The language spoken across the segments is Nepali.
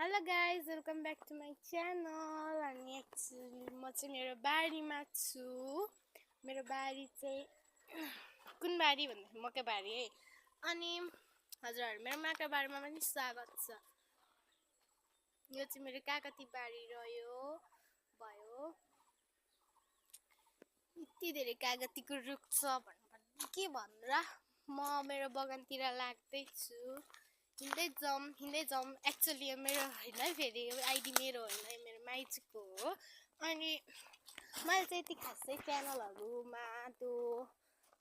Hello guys, welcome back to my channel. अनि एक्चुअली म चाहिँ मेरो बारीमा छु. मेरो बारी चाहिँ कुन बारी भन्दा मकै बारी है. अनि हजुर मेरो मकै बारीमा पनि स्वागत छ. यो चाहिँ मेरो काकती बारी रह्यो भयो. यति धेरै कागतीको रुख छ भन्नु के भन्नु र. म मेरो बगानतिर लाग्दै छु. हिँड्दै जाउँ एक्चुअली मेरो होइन फेरि आइडी मेरो होइन मेरो माइतीको हो. अनि मैले चाहिँ यति खासै च्यानलहरूमा त्यो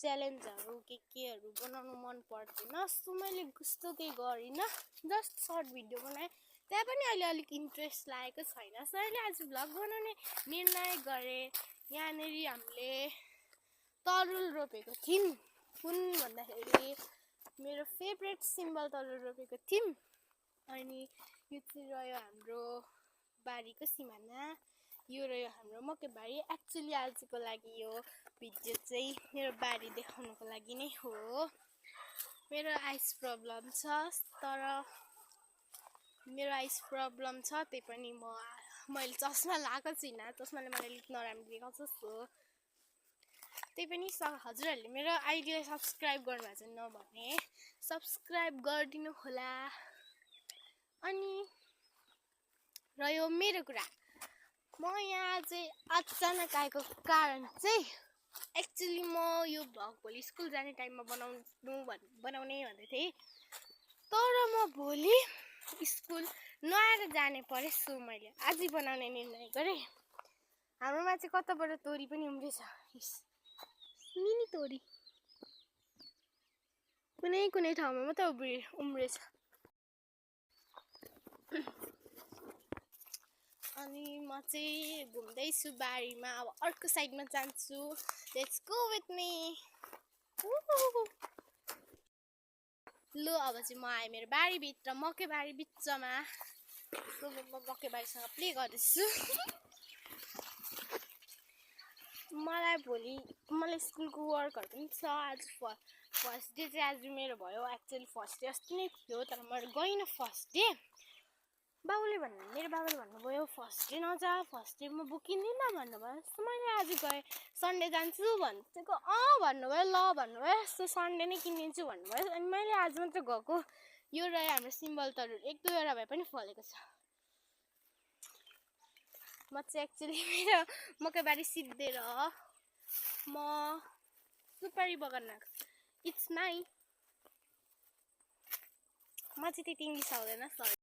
च्यालेन्जहरू केहरू बनाउनु मन पर्दैन. सो मैले कस्तो केही गरिनँ, जस्ट सर्ट भिडियो बनाएँ. त्यहाँ पनि अहिले अलिक इन्ट्रेस्ट लागेको छैन. सो अहिले आज भ्लग बनाउने निर्णय गरेँ. यहाँनिर हामीले तरुल रोपेको थियौँ. कुन भन्दाखेरि मेरो फेभरेट सिम्बल तरुल रोपेको थियौँ. अनि यो चाहिँ रह्यो हाम्रो बारीको सिमाना. यो रह्यो हाम्रो मकै बारी. एक्चुअली आजको लागि यो भिडियो चाहिँ मेरो बारी देखाउनको लागि नै हो. मेरो आइस प्रब्लम छ, तर मेरो आइस प्रब्लम छ त्यही पनि मैले चस्मा लगाएको छुइनँ. चस्माले मलाई अलिक नराम्रो देखाउँछ. सो त्यही पनि हजुरहरूले मेरो आइडीलाई सब्सक्राइब गर्नुभएको छ नभने सब्सक्राइब गरिदिनु होला. अनि रह्यो मेरो कुरा, म यहाँ चाहिँ अचानक आएको कारण चाहिँ एक्चुअली म यो भ्लग भोलि स्कुल जाने टाइममा बनाउने भन्दै थिएँ. तर म भोलि स्कुल नआएर जाने परेँ. सो मैले आजै बनाउने निर्णय गरेँ. हाम्रोमा चाहिँ कताबाट तोरी पनि उम्रेछ. मिनी तोरी कुनै ठाउँमा मात्रै उम्रेछ. अनि म चाहिँ घुम्दैछु बारीमा. अब अर्को साइडमा जान्छु. Let's go with me. लु अब चाहिँ म आएँ मेरो बारीभित्र, मकै बारी बिचमा. म मकै बारीसँग प्ले गर्दैछु. मलाई स्कुलको वर्कहरू पनि छ. आज फर्स्ट डे चाहिँ आज मेरो भयो. एक्चुअली फर्स्ट डे अस्ति नै थियो, तर मैले गइनँ फर्स्ट डे. मेरो बाबाले भन्नुभयो फर्स्ट डे नजा, फर्स्ट डे म बोकिँदिनँ भन्नुभयो. सो मैले आज गएँ. सन्डे जान्छु भनेको भन्नुभयो. ल भन्नुभयो. सो सन्डे नै किनिदिन्छु भन्नुभयो. अनि मैले आज मात्र गएको. यो रह्यो हाम्रो सिम्बल तरुल. 1-2 भए पनि फलेको छ. म चाहिँ एक्चुअली मेरो मकै बारी सिद्धेर म सुपारी बगान आएको. It's my. म चाहिँ त्यति इङ्ग्लिस आउँदैन, सरी.